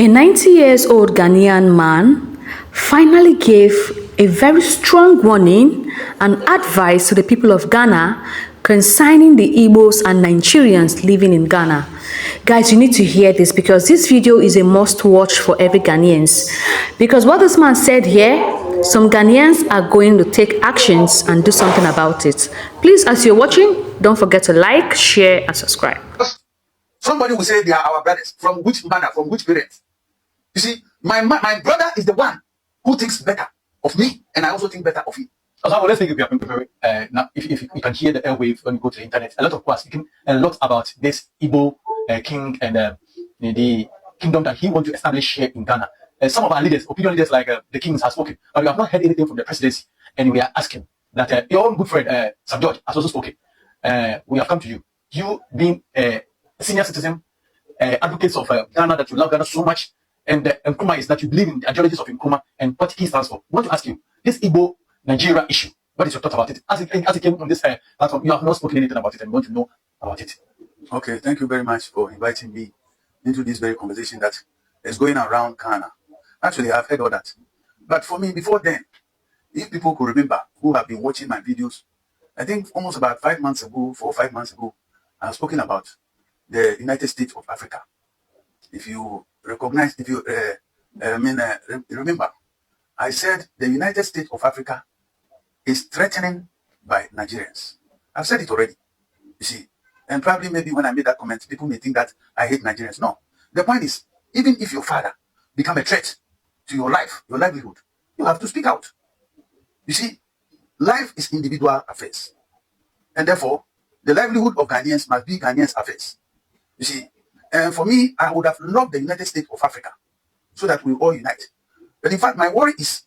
A 90-year-old Ghanaian man finally gave a very strong warning and advice to the people of Ghana concerning the Igbos and Nigerians living in Ghana. Guys, you need to hear this because this video is a must watch for every Ghanaians. Because what this man said here, some Ghanaians are going to take actions and do something about it. Please, as you're watching, don't forget to like, share, and subscribe. Somebody will say they are our brothers. From which manner? From which parents? You see, my brother is the one who thinks better of me, and I also think better of him. Also, let's think if you have been preparing. Now, if you can hear the airwave when you go to the internet, a lot of people are speaking a lot about this Igbo king and the kingdom that he wants to establish here in Ghana. Some of our leaders, opinion leaders like the kings, have spoken, but we have not heard anything from the presidency, and we are asking that your own good friend, Sam George, has also spoken. We have come to you. You being a senior citizen, advocates of Ghana, that you love Ghana so much, and Nkrumah is that you believe in the ideologies of Nkrumah and what he stands for. We want to ask you, this Igbo Nigeria issue, what is your thought about it? As it came on this platform, you have not spoken anything about it, and we want to know about it. Okay, thank you very much for inviting me into this very conversation that is going around Ghana. Actually, I've heard all that. But for me, before then, if people could remember who have been watching my videos, I think almost about 4 or 5 months ago, I have spoken about the United States of Africa. If you recognize, if you remember, I said the United States of Africa is threatened by Nigerians. I've said it already, you see. And probably maybe when I made that comment, people may think that I hate Nigerians. No. The point is, even if your father become a threat to your life, your livelihood, you have to speak out. You see, life is individual affairs. And therefore, the livelihood of Ghanaians must be Ghanaians' affairs. You see, and for me, I would have loved the United States of Africa so that we all unite. But in fact, my worry is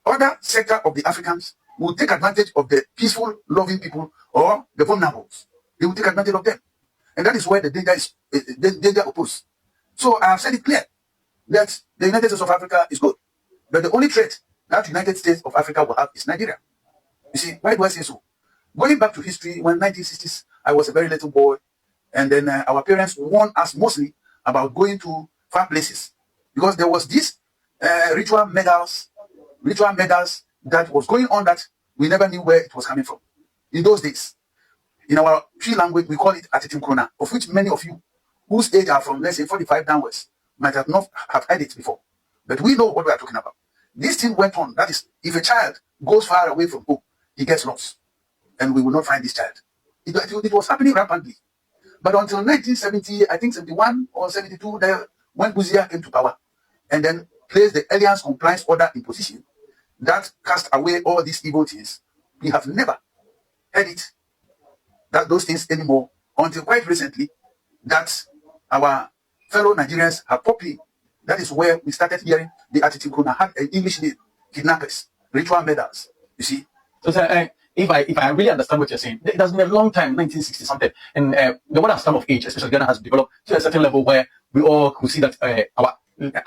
other sector of the Africans will take advantage of the peaceful, loving people or the vulnerables. They will take advantage of them. And that is where the danger is, the danger opposed. So I have said it clear that the United States of Africa is good. But the only threat that United States of Africa will have is Nigeria. You see, why do I say so? Going back to history, when 1960s, I was a very little boy. And then our parents warned us mostly about going to far places. Because there was this ritual medals that was going on that we never knew where it was coming from. In those days, in our Tree language, we call it Atitim Krona, of which many of you whose age are from, let's say, 45 downwards, might have not have heard it before. But we know what we are talking about. This thing went on. That is, if a child goes far away from home, he gets lost. And we will not find this child. It was happening rapidly. But until 1970, I think 71 or 72, when Buzia came to power and then placed the Alliance Compliance Order in position, that cast away all these evil things. We have never heard it, that those things anymore, until quite recently, that our fellow Nigerians have properly, that is where we started hearing the attitude had an English name, kidnappers, ritual murders, you see. So, sir, if I really understand what you're saying, it has been a long time, 1960 something, and the one has come of age, especially Ghana, has developed to a certain level where we all could see that our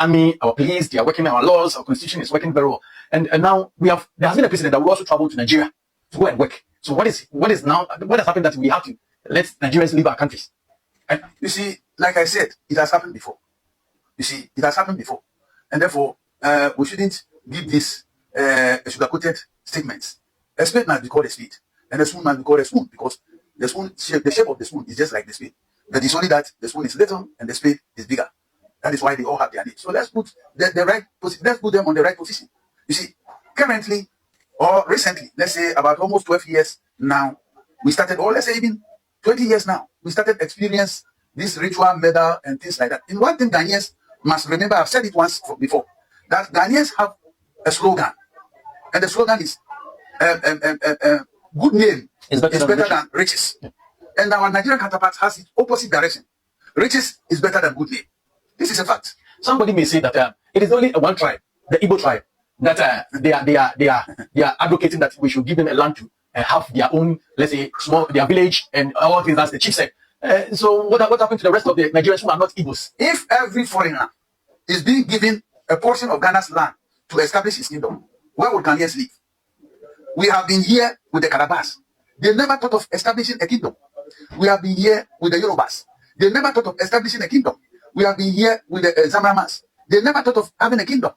army, our police, they are working, our laws, our constitution is working very well. And now there has been a precedent that we also travel to Nigeria to go and work. So what has happened that we have to let Nigerians leave our countries? And you see, like I said, it has happened before. You see, it has happened before. And therefore, we shouldn't give this sugar-coated statements. A spade must be called a spade, and a spoon must be called a spoon, because the shape of the spoon is just like the spade. But it's only that the spoon is little and the spade is bigger. That is why they all have their names. So let's put let's put them on the right position. You see, currently or recently, let's say about almost 12 years now, we started, or let's say even 20 years now, we started experience this ritual murder and things like that. And one thing Ghanaians must remember, I've said it once before, that Ghanaians have a slogan, and the slogan is good name is better than riches. Yeah. And our Nigerian counterpart has its opposite direction. Riches is better than good name. This is a fact. Somebody may say that it is only one tribe, the Igbo tribe, that they are advocating that we should give them a land to have their own, let's say, their village and all things. That's the chief said. So what happened to the rest of the Nigerians who are not Igbos? If every foreigner is being given a portion of Ghana's land to establish his kingdom, where would Ghanaians live? We have been here with the Carabas. They never thought of establishing a kingdom. We have been here with the Yorubas. They never thought of establishing a kingdom. We have been here with the Zamramas. They never thought of having a kingdom.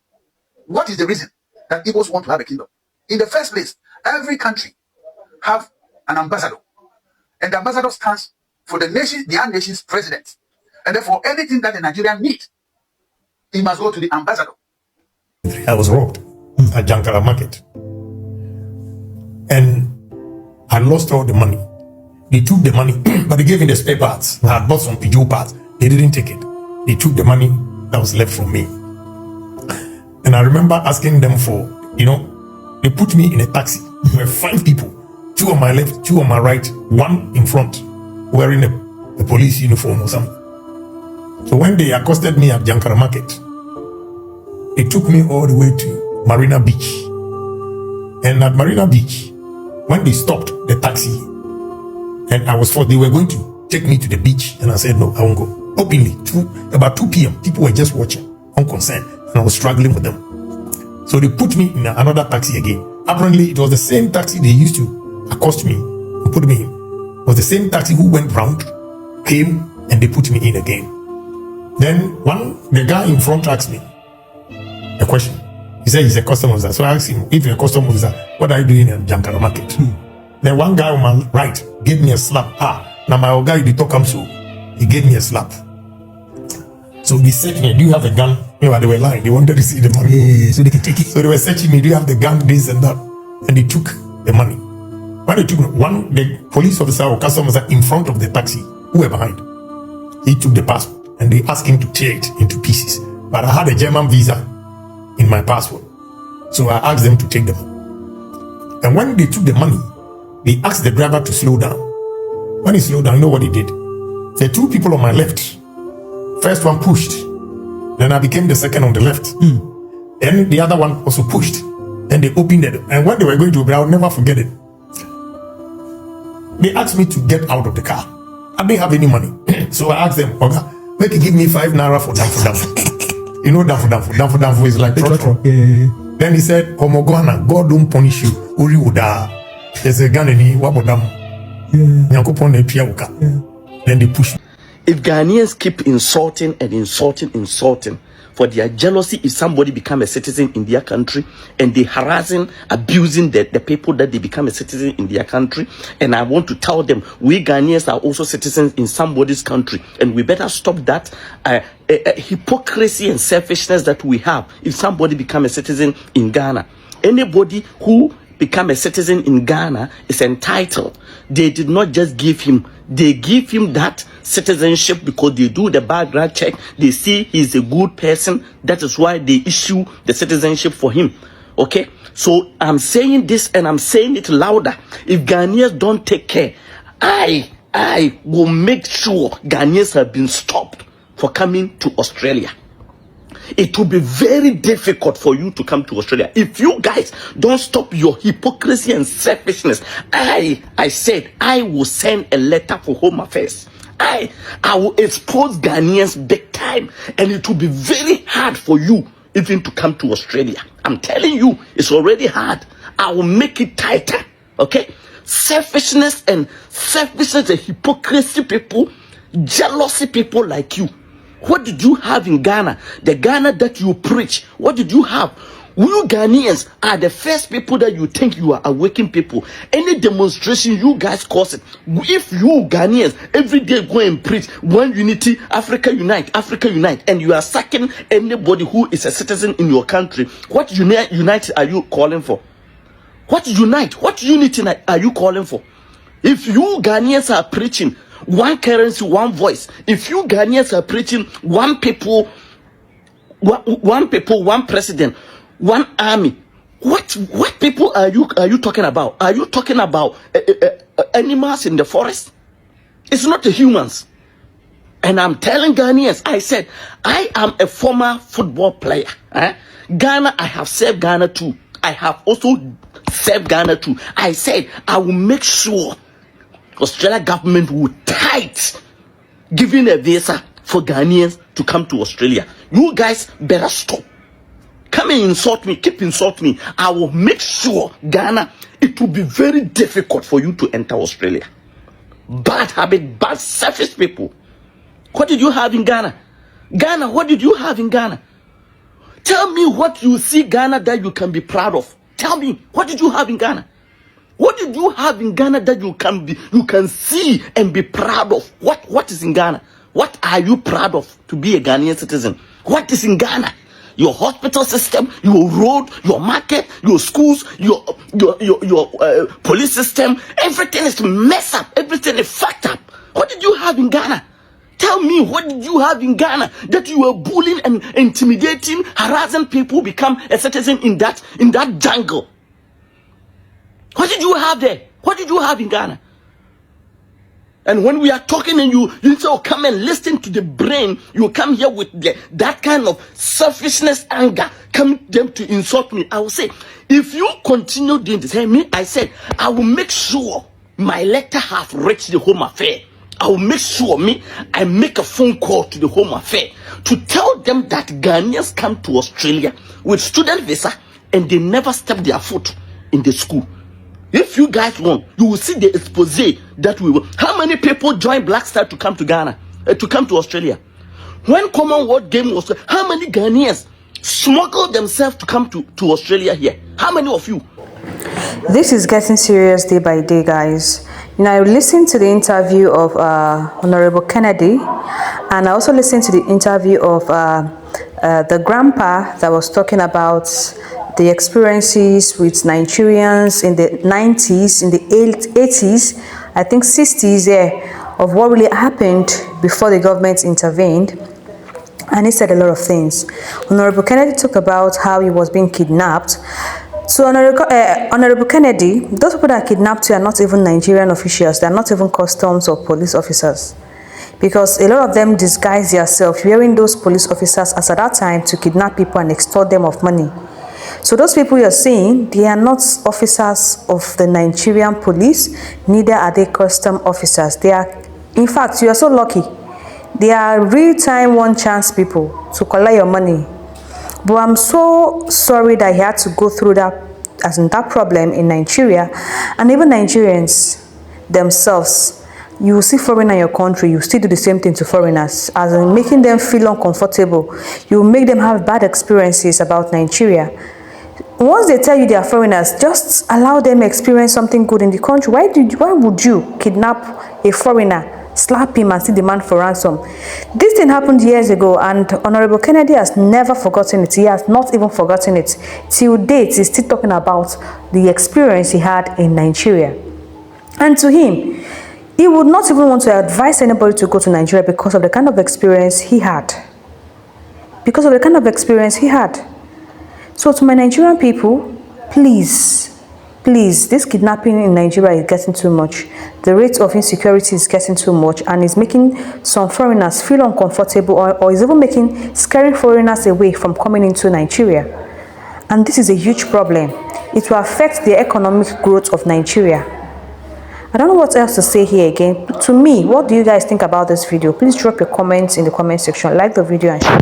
What is the reason that Igbos want to have a kingdom? In the first place, every country have an ambassador. And the ambassador stands for the nation, their nation's president. And therefore, anything that the Nigerian need, he must go to the ambassador. I was robbed at Jankara Market. And I lost all the money. They took the money, but they gave me the spare parts. I had bought some Peugeot parts. They didn't take it. They took the money that was left from me. And I remember asking them for, they put me in a taxi. There were 5 people. 2 on my left, 2 on my right, 1 in front, wearing a police uniform or something. So when they accosted me at Jankara Market, they took me all the way to Marina Beach. And at Marina Beach, when they stopped the taxi, and they were going to take me to the beach, and I said, no, I won't go. Openly, about 2 p.m., people were just watching, unconcerned, and I was struggling with them. So they put me in another taxi again. Apparently, it was the same taxi they used to accost me and put me in. It was the same taxi who went round, came, and they put me in again. Then the guy in front asked me a question. He said he's a customs officer. So I asked him, if you're a customs officer, what are you doing in Jankara Market? Then one guy on my right gave me a slap. Now my guy did talk so he gave me a slap. So they said to me, do you have a gun? They were lying. They wanted to see the money. Yeah, so they can take it. So they were searching me, do you have the gun, this and that? And they took the money. When they took the police officer or customs officer in front of the taxi, who were behind, he took the passport and they asked him to tear it into pieces. But I had a German visa in my passport. So I asked them to take the money. And when they took the money, they asked the driver to slow down. When he slowed down, you know what he did? The 2 people on my left, first one pushed. Then I became the second on the left. Then the other one also pushed. Then they opened it. And when they were going to open, I'll never forget it. They asked me to get out of the car. I didn't have any money. So I asked them, Oga, make you give me 5 naira for damfu. You know damfu is like trotro. Yeah. Then he said, Homogwana, God don't punish you. Uri uda. There's a Ghanaian, wabodam. Yeah. Then they push. If Ghanaians keep insulting and insulting for their jealousy, if somebody become a citizen in their country and they harassing, abusing the people that they become a citizen in their country, and I want to tell them, we Ghanaians are also citizens in somebody's country, and we better stop that hypocrisy and selfishness that we have. If somebody become a citizen in Ghana, anybody who become a citizen in Ghana is entitled. They did not just give him, they give him that citizenship because they do the background check. They see he's a good person. That is why they issue the citizenship for him. Okay? So I'm saying this and I'm saying it louder. If Ghanaians don't take care, I will make sure Ghanaians have been stopped for coming to Australia. It will be very difficult for you to come to Australia if you guys don't stop your hypocrisy and selfishness. I said I will send a letter for Home Affairs. I will expose Ghanaians big time, and it will be very hard for you even to come to Australia. I'm telling you, it's already hard. I will make it tighter. Okay? Selfishness and hypocrisy people, jealousy people like you. What did you have in Ghana? The Ghana that you preach, what did you have? You Ghanaians are the first people that you think you are awakening people. Any demonstration, you guys cause it. If you Ghanaians every day go and preach one unity, Africa unite, and you are sacking anybody who is a citizen in your country, what unite are you calling for? What unite? What unity are you calling for? If you Ghanaians are preaching one currency, one voice, if you Ghanaians are preaching one people, one president, one army, what people are you talking about? Are you talking about animals in the forest? It's not the humans. And I'm telling Ghanaians, I said, I am a former football player. Ghana, I have served Ghana too. I have also served Ghana too. I said, I will make sure Australia government will tight giving a visa for Ghanaians to come to Australia. You guys better stop. Come and insult me, keep insulting me. I will make sure, Ghana, it will be very difficult for you to enter Australia. Bad habit, bad selfish people. What did you have in Ghana? Ghana, what did you have in Ghana? Tell me what you see Ghana that you can be proud of. Tell me, what did you have in Ghana? What did you have in Ghana that you can see and be proud of? What is in Ghana? What are you proud of to be a Ghanaian citizen? What is in Ghana? Your hospital system, your road, your market, your schools, your police system, everything is messed up. Everything is fucked up. What did you have in Ghana? Tell me, what did you have in Ghana that you were bullying and intimidating, harassing people become a citizen in that jungle? What did you have there? What did you have in Ghana? And when we are talking and you say, oh, come and listen to the brain, you come here with that kind of selfishness, anger, come them to insult me. I will say, if you continue doing this, I said, I will make sure my letter have reached the Home Affairs. I will make sure I make a phone call to the Home Affairs to tell them that Ghanaians come to Australia with student visa and they never step their foot in the school. If you guys want, you will see the expose that we will. How many people joined Black Star to come to Ghana, to come to Australia? When Commonwealth Game was, how many Ghanaians smuggled themselves to come to Australia here? How many of you? This is getting serious day by day, guys. You know, I listened to the interview of Honorable Kennedy, and I also listened to the interview of the grandpa that was talking about the experiences with Nigerians in the 90s, in the 80s, I think 60s, of what really happened before the government intervened. And he said a lot of things. Honorable Kennedy talked about how he was being kidnapped. So Honorable Kennedy, those people that kidnapped you are not even Nigerian officials. They are not even customs or police officers. Because a lot of them disguise themselves wearing those police officers as at that time to kidnap people and extort them of money. So those people you're seeing, they are not officers of the Nigerian police, neither are they custom officers. They are, in fact, you are so lucky. They are real-time one-chance people to collect your money. But I'm so sorry that he had to go through that, as in that problem in Nigeria. And even Nigerians themselves, you will see foreigner in your country, you still do the same thing to foreigners, as in making them feel uncomfortable. You will make them have bad experiences about Nigeria. Once they tell you they are foreigners, just allow them experience something good in the country. Why would you kidnap a foreigner, slap him and still demand for ransom? This thing happened years ago, and Honorable Kennedy has never forgotten it. He has not even forgotten it. Till date, he's still talking about the experience he had in Nigeria. And to him, he would not even want to advise anybody to go to Nigeria because of the kind of experience he had. Because of the kind of experience he had. So to my Nigerian people, please, this kidnapping in Nigeria is getting too much. The rate of insecurity is getting too much, and is making some foreigners feel uncomfortable, or is even scaring foreigners away from coming into Nigeria. And this is a huge problem. It will affect the economic growth of Nigeria. I don't know what else to say here again. To me, what do you guys think about this video? Please drop your comments in the comment section. Like the video and share.